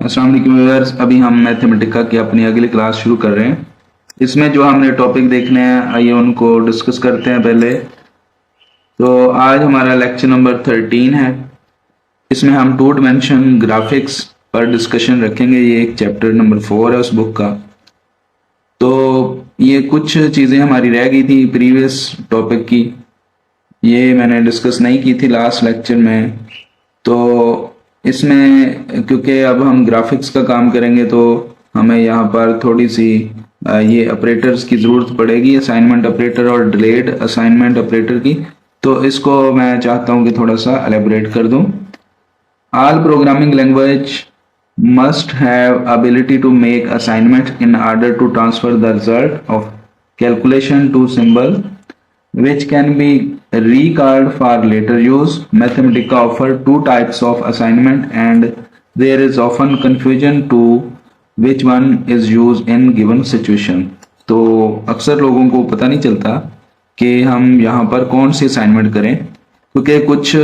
अस्सलाम वालेकुम व्यूअर्स। अभी हम मैथमेटिका की अपनी अगली क्लास शुरू कर रहे हैं। इसमें जो हमने टॉपिक देखने हैं आइए उनको डिस्कस करते हैं। पहले तो आज हमारा लेक्चर नंबर 13 है। इसमें हम टू डायमेंशन ग्राफिक्स पर डिस्कशन रखेंगे। ये एक चैप्टर नंबर 4 है उस बुक का। तो ये कुछ चीज़ें हमारी रह गई थी प्रीवियस टॉपिक की, ये मैंने डिस्कस नहीं की थी लास्ट लेक्चर में। तो इसमें क्योंकि अब हम ग्राफिक्स का काम करेंगे तो हमें यहाँ पर थोड़ी सी ये ऑपरेटर्स की ज़रूरत पड़ेगी, असाइनमेंट ऑपरेटर और डिलेड असाइनमेंट ऑपरेटर की। तो इसको मैं चाहता हूँ कि थोड़ा सा एलेबरेट कर दूँ। All programming language must have ability to make assignments in order to transfer the result of calculation to symbol which can be recalled for later use. Mathematica offer two types of assignment and there is often confusion to which one is used in given situation. तो अक्सर लोगों को पता नहीं चलता कि हम यहाँ पर कौन सी असाइनमेंट करें, क्योंकि कुछ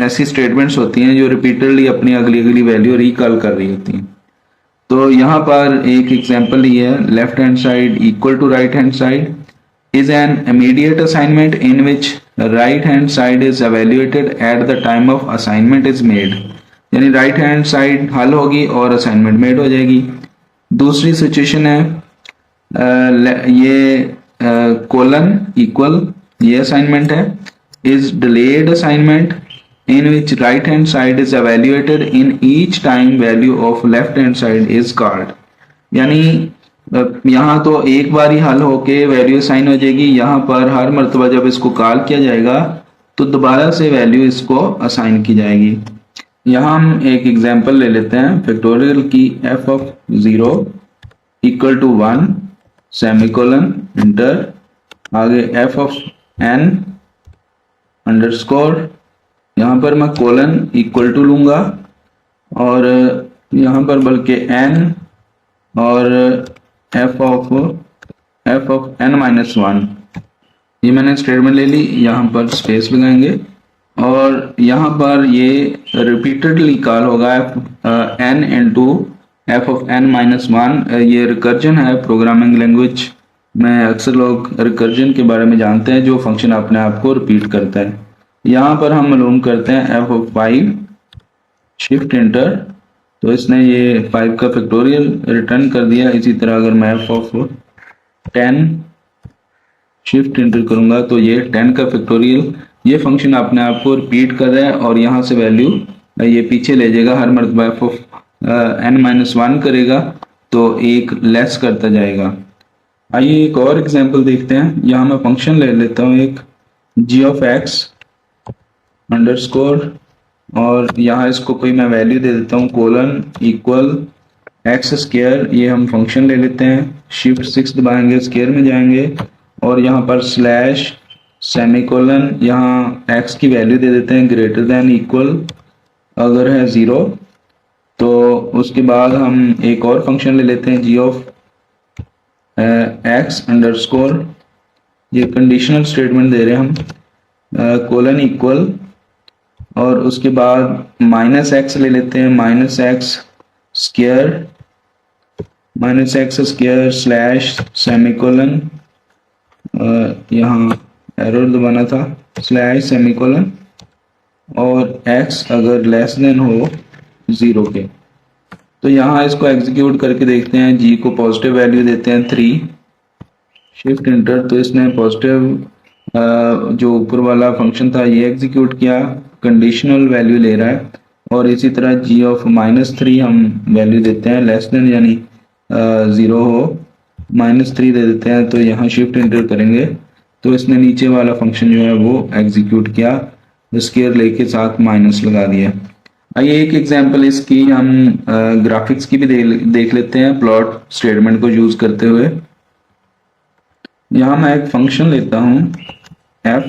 ऐसी स्टेटमेंट्स होती हैं जो रिपीटेडली अपनी अगली अगली वैल्यू रिकॉल कर रही होती हैं। तो यहाँ पर एक एग्जांपल ही है, left hand side equal to right hand side is an immediate assignment in which the right hand side is evaluated at the time of assignment is made। यानी राइट हैंड साइड हल होगी और assignment made हो जाएगी। दूसरी situation है ये colon equal, ये असाइनमेंट है, is delayed assignment in which right hand side is evaluated in each time value of left hand side is called। यानी यहाँ तो एक बार ही हल होके वैल्यू साइन हो जाएगी, यहाँ पर हर मर्तबा जब इसको कॉल किया जाएगा तो दोबारा से वैल्यू इसको असाइन की जाएगी। यहाँ हम एक एग्जांपल ले लेते हैं फैक्टोरियल की। f of 0 equal to 1 semicolon enter, आगे f of n अंडरस्कोर, यहाँ पर मैं कोलन इक्वल टू लूंगा और यहाँ पर बल्कि n और f of n-1, ये मैंने स्टेटमेंट ले ली, यहाँ पर स्पेस लगाएंगे और यहाँ पर ये रिपीटेडली कॉल होगा n into f of n-1। ये रिकर्जन है प्रोग्रामिंग लैंग्वेज में। अक्सर लोग रिकर्जन के बारे में जानते हैं, जो फंक्शन अपने आप को रिपीट करता है। यहाँ पर हम मालूम करते हैं f of 5 शिफ्ट इंटर, तो इसने ये 5 का फैक्टोरियल रिटर्न कर दिया। इसी तरह अगर मैं f of 10 शिफ्ट इंटर करूंगा तो ये 10 का फैक्टोरियल, ये फंक्शन अपने आप को रिपीट कर रहा है और यहाँ से वैल्यू ये पीछे ले जाएगा। हर मरतबा f of n-1 करेगा तो एक लेस करता जाएगा। आइए एक और एग्जांपल देखते हैं। यहाँ मैं फंक्शन ले लेता हूँ एक g of x अंडरस्कोर और यहाँ इसको कोई मैं वैल्यू दे देता हूँ कोलन इक्वल एक्स स्क्वायर। ये हम फंक्शन ले लेते हैं, शिफ्ट 6 दबाएंगे, स्क्वायर में जाएंगे और यहाँ पर स्लैश सेमीकोलन, यहाँ x की वैल्यू दे देते हैं ग्रेटर देन इक्वल अगर है 0। तो उसके बाद हम एक और फंक्शन ले लेते हैं g of x अंडरस्कोर, ये कंडीशनल स्टेटमेंट दे रहे हैं हम, कोलन इक्वल और उसके बाद माइनस एक्स ले लेते हैं, minus x square slash semicolon, यहाँ एरर दबाना था, स्लैश सेमीकोलन और x अगर लेस देन हो 0 के। तो यहाँ इसको एग्जीक्यूट करके देखते हैं। g को पॉजिटिव वैल्यू देते हैं 3, शिफ्ट इंटर, तो इसने पॉजिटिव जो ऊपर वाला फंक्शन था ये एग्जीक्यूट किया, कंडीशनल वैल्यू ले रहा है। और इसी तरह g of -3 हम वैल्यू देते हैं लेस देन, यानी 0 हो, -3 दे देते हैं। तो यहाँ शिफ्ट इंटर करेंगे तो इसने नीचे वाला फंक्शन जो है वो एग्जीक्यूट किया, स्क्वायर लेके साथ माइनस लगा दिया। आइए एक एग्जांपल इसकी हम ग्राफिक्स की भी देख लेते हैं प्लॉट स्टेटमेंट को यूज करते हुए। यहाँ मैं एक फंक्शन लेता हूँ f,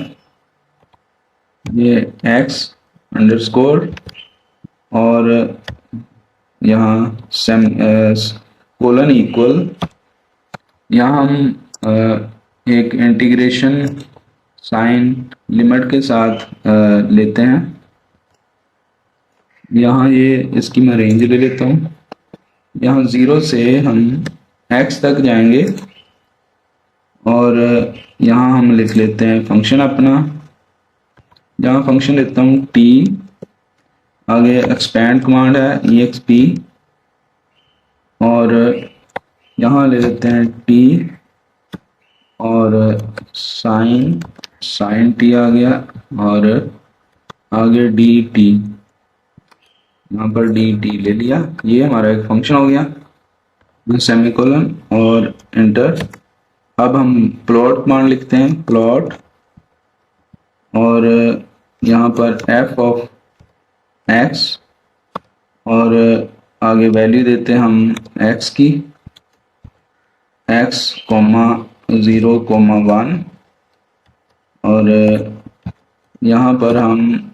ये x अंडरस्कोर और यहाँ कोलन इक्वल, यहाँ हम एक इंटीग्रेशन साइन लिमिट के साथ लेते हैं यहाँ ये इसकी मैं रेंज ले लेता हूँ। यहाँ 0 से हम x तक जाएंगे और यहाँ हम लिख लेते हैं फंक्शन अपना। यहाँ फंक्शन लेता हूँ t, आगे एक्सपैंड कमांड है exp, और यहाँ ले लेते हैं t और साइन t आ गया, और आगे dt, यहाँ पर dt ले लिया। ये हमारा एक फंक्शन हो गया, सेमीकोलन और एंटर। अब हम प्लॉट कमांड लिखते हैं, प्लॉट, और यहाँ पर f ऑफ x, और आगे वैल्यू देते हैं हम x की, x, 0, 1, और यहाँ पर हम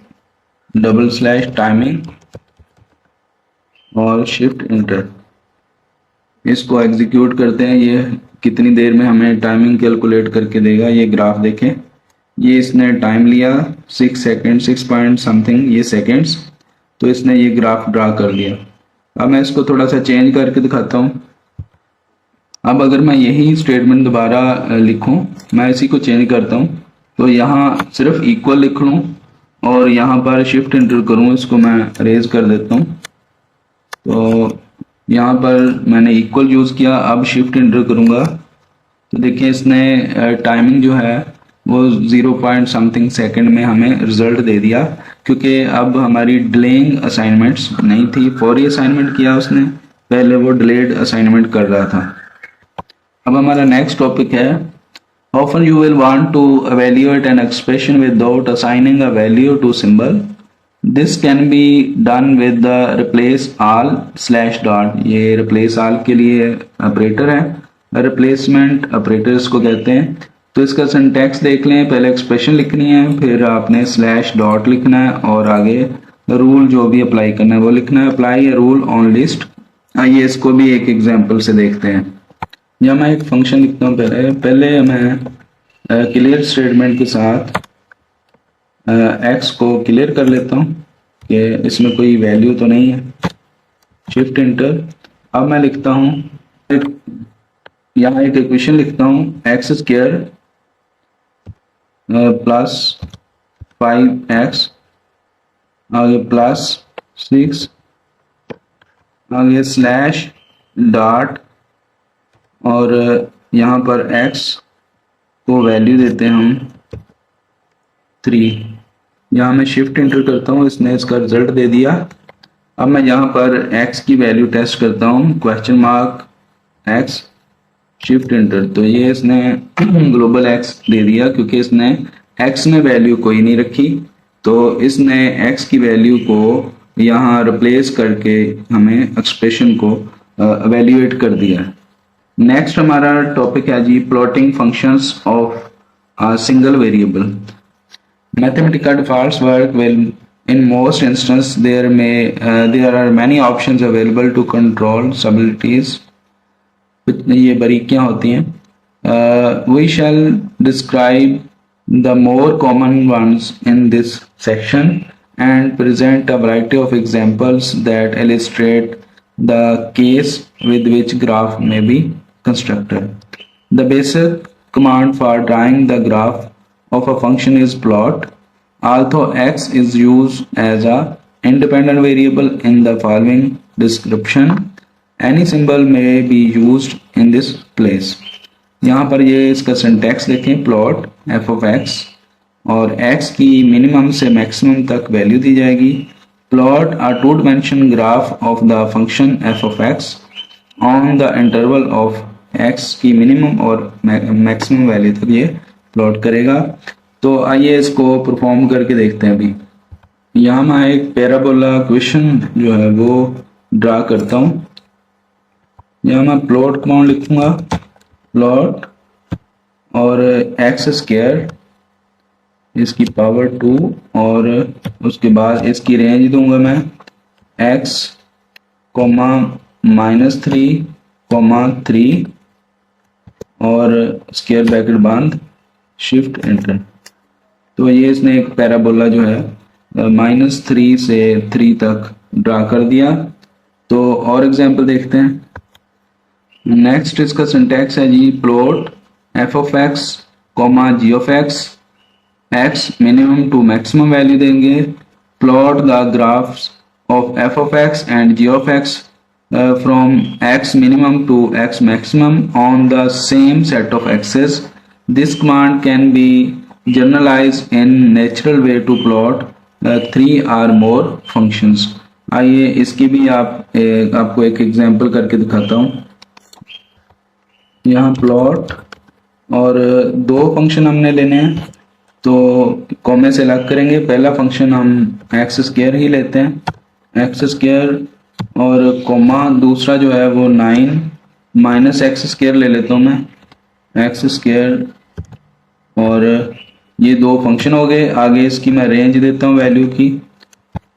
डबल स्लैश टाइमिंग और शिफ्ट इंटर, इसको एग्जीक्यूट करते हैं। ये कितनी देर में हमें टाइमिंग कैलकुलेट करके देगा। ये ग्राफ देखें, ये इसने टाइम लिया 6 सेकेंड, 6 पॉइंट समथिंग ये सेकेंड्स, तो इसने ये ग्राफ ड्रा कर दिया। अब मैं इसको थोड़ा सा चेंज करके दिखाता हूँ। अब अगर मैं यही स्टेटमेंट दोबारा लिखूं, मैं इसी को चेंज करता हूं, तो यहाँ सिर्फ इक्वल लिख लूं और यहाँ पर शिफ्ट इंटर करूं, इसको मैं अरेज कर देता हूं। तो यहाँ पर मैंने इक्वल यूज किया, अब शिफ्ट इंटर करूंगा तो देखिए इसने टाइमिंग जो है वो 0 पॉइंट समथिंग सेकेंड में हमें रिजल्ट दे दिया, क्योंकि अब हमारी डिलेइंग असाइनमेंट्स नहीं थी। फौरी असाइनमेंट किया उसने, पहले वो डिलेड असाइनमेंट कर रहा था। अब हमारा नेक्स्ट टॉपिक है, often you will want to evaluate an expression without assigning a value to symbol. This can be done with the replace all slash dot। ये replace all के लिए ऑपरेटर है, रिप्लेसमेंट ऑपरेटर इसको कहते हैं। तो इसका सिंटैक्स देख लें, पहले एक्सप्रेशन लिखनी है, फिर आपने स्लैश डॉट लिखना है और आगे रूल जो भी अप्लाई करना है वो लिखना है, अप्लाई रूल ऑन लिस्ट। आइए इसको भी एक एग्जांपल से देखते हैं। या मैं एक फंक्शन लिखता हूँ, पहले मैं क्लियर स्टेटमेंट के साथ x को क्लियर कर लेता हूँ कि इसमें कोई वैल्यू तो नहीं है, शिफ्ट इंटर। अब मैं लिखता हूँ यहाँ एक इक्वेशन लिखता हूँ, एक्स स्क्वायर प्लस 5x, आगे प्लस 6, आगे स्लैश डॉट, और यहाँ पर x को वैल्यू देते हैं हम 3। यहाँ मैं शिफ्ट इंटर करता हूँ, इसने इसका रिजल्ट दे दिया। अब मैं यहाँ पर x की वैल्यू टेस्ट करता हूँ, question mark x, shift inter, तो ये इसने ग्लोबल x दे दिया, क्योंकि इसने x में वैल्यू कोई नहीं रखी, तो इसने x की वैल्यू को यहाँ रिप्लेस करके हमें एक्सप्रेशन को एवेल्युएट कर दिया। नेक्स्ट हमारा टॉपिक है जी, plotting functions of single variable. Mathematica defaults work well in most instances there are many options available to control subtleties। ये बारीकियां होती हैं। We shall describe the more common ones in this section and present a variety of examples that illustrate the case with which graph may be constructed. The basic command for drawing the graph of a function is plot. Although x is used as a independent variable in the following description, any symbol may be used in this place। यहाँ पर ये इसका syntax देखें, plot f of x, और x की minimum से maximum तक value दी जाएगी। Plot a two dimension graph of the function f of x on the interval of x की मिनिमम और मैक्सिमम वैल्यू तक ये प्लॉट करेगा। तो आइए इसको परफॉर्म करके देखते हैं। अभी यहाँ मैं एक पैराबोला क्वेश्चन जो है वो ड्रा करता हूँ। यहाँ मैं प्लॉट कमांड लिखूंगा, प्लॉट और एक्स स्क्वायर इसकी पावर 2, और उसके बाद इसकी रेंज दूंगा मैं x, -3, 3, और स्क्वायर ब्रैकेट बंद, शिफ्ट एंटर। तो ये इसने एक पैराबोला जो है -3 से 3 तक ड्रा कर दिया। तो और एग्जांपल देखते हैं। नेक्स्ट इसका सिंटैक्स है जी, plot f of x comma g of x, x minimum to maximum value देंगे, plot the graphs of f of x and g of x from x minimum to x maximum on the same set of axes. This command can be generalized in natural way to plot 3 or more functions. आइए इसकी भी आपको एक example करके दिखाता हूँ। यहाँ plot और दो फंक्शन हमने लेने हैं, तो कॉमे से अलग करेंगे। पहला फंक्शन हम एक्स स्क्वायर ही लेते हैं, एक्स स्क्वायर, और कॉमा दूसरा जो है वो 9 माइनस एक्स स्क्वायर ले लेता हूँ मैं, एक्स स्क्वायर, और ये दो फंक्शन हो गए। आगे इसकी मैं रेंज देता हूँ वैल्यू की,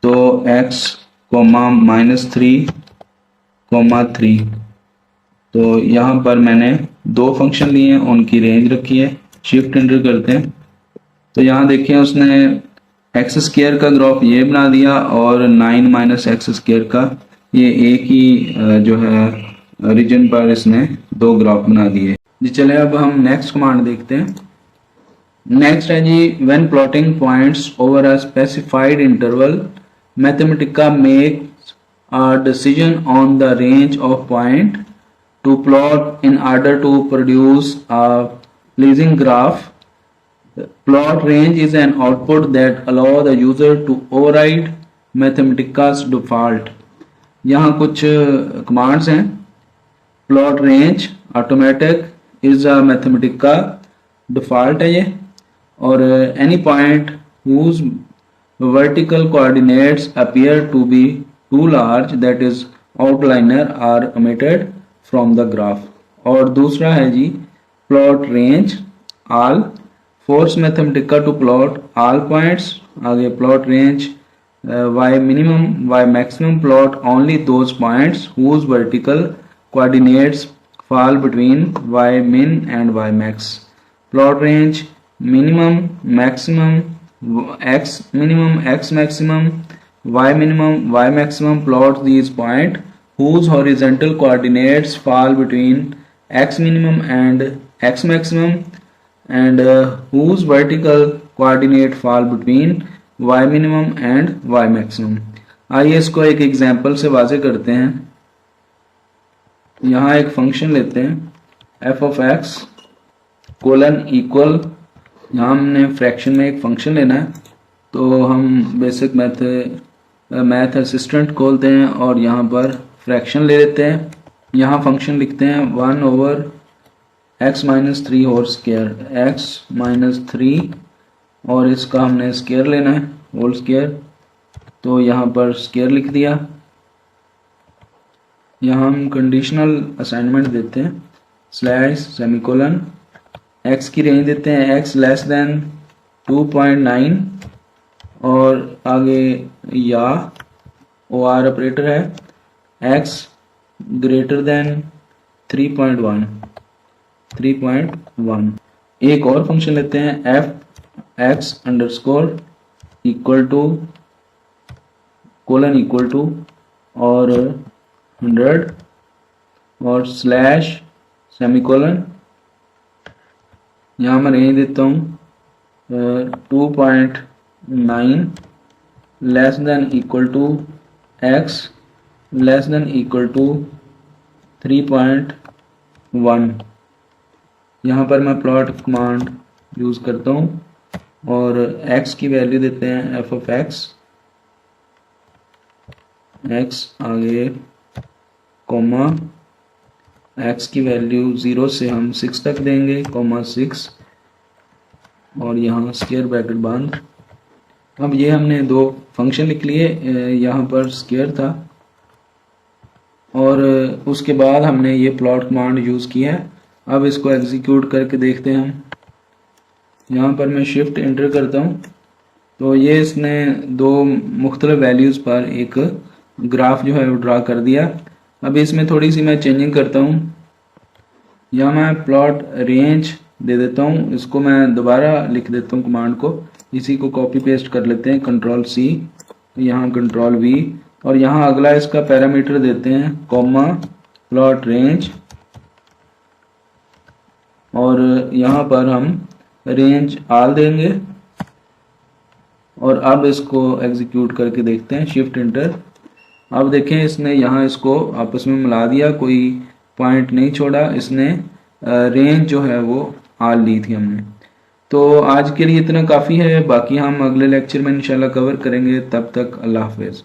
तो x कॉमा -3 कॉमा 3। तो यहाँ पर मैंने दो फंक्शन लिए हैं, उनकी रेंज रखी है। शिफ्ट एंटर करते हैं तो यहाँ देखिए उसने एक्स स्क्वायर का ग्राफ ये बना दिया और 9 माइनस एक्स स्क्वायर का ये एक ही जो है रीजन पर इसने दो ग्राफ बना दिए जी। चले अब हम नेक्स्ट कमांड देखते हैं। नेक्स्ट है जी, when plotting points over a specified interval Mathematica makes a decision on the range of point to plot in order to produce a pleasing graph. Plot range is an output that allow the user to override Mathematica's default. यहाँ कुछ commands हैं। Plot range automatic is a Mathematica default है ये, और any point whose vertical coordinates appear to be too large, that is outliner, are omitted from the graph. और दूसरा है जी plot range all, force Mathematica to plot all points। आगे plot range y minimum y maximum, plot only those points whose vertical coordinates fall between y min and y max। plot range minimum maximum x minimum x maximum y minimum y maximum, plot these points whose horizontal coordinates fall between x minimum and x maximum and whose vertical coordinate fall between y minimum and y maximum। आइए इसको एक example से वाज़े करते हैं। यहाँ एक function लेते हैं f of x colon equal, यहाँ हमने फ्रैक्शन में एक फंक्शन लेना है, तो हम बेसिक मैथ असिस्टेंट खोलते हैं और यहाँ पर फ्रैक्शन ले लेते हैं। यहाँ फंक्शन लिखते हैं 1 over x minus 3 whole square, x minus 3, और इसका हमने स्क्वायर लेना है होल स्क्वायर, तो यहाँ पर स्क्वायर लिख दिया। यहाँ हम कंडीशनल असाइनमेंट देते हैं, स्लैश सेमीकोलन, x की रेंज देते हैं x लेस देन 2.9, और आगे या OR ऑपरेटर है, x ग्रेटर देन 3.1। एक और फंक्शन लेते हैं f x underscore equal to colon equal to और 100 और स्लैश सेमीकोलन। यहाँ मैं रेंज देता हूँ 2.9 less than equal to x less than equal to 3.1। यहाँ पर मैं प्लॉट कमांड यूज़ करता हूँ और x की वैल्यू देते हैं f ऑफ x, x आगे कॉमा x की वैल्यू 0 से हम 6 तक देंगे, कॉमा 6, और यहाँ स्क्वायर ब्रैकेट बंद। अब ये हमने दो फंक्शन लिख लिए, यहाँ पर स्क्वायर था और उसके बाद हमने ये प्लॉट कमांड यूज़ किया है। अब इसको एग्जीक्यूट करके देखते हैं हम। यहाँ पर मैं शिफ्ट एंटर करता हूँ तो ये इसने दो मुख्तलिफ वैल्यूज़ पर एक ग्राफ जो है वो ड्रा कर दिया। अब इसमें थोड़ी सी मैं चेंजिंग करता हूँ। यहाँ मैं प्लॉट रेंज दे देता हूँ, इसको मैं दोबारा लिख देता हूँ कमांड को, इसी को कॉपी पेस्ट कर लेते हैं, कंट्रोल C, यहाँ कंट्रोल V, और यहाँ अगला इसका पैरामीटर देते हैं कॉमा प्लॉट रेंज, और यहाँ पर हम रेंज आल देंगे। और अब इसको एग्जीक्यूट करके देखते हैं, शिफ्ट इंटर। अब देखें इसने यहाँ इसको आपस में मिला दिया, कोई पॉइंट नहीं छोड़ा इसने, रेंज जो है वो आल ली थी हमने। तो आज के लिए इतना काफ़ी है, बाकी हम अगले लेक्चर में इंशाल्लाह कवर करेंगे। तब तक अल्लाह हाफिज़।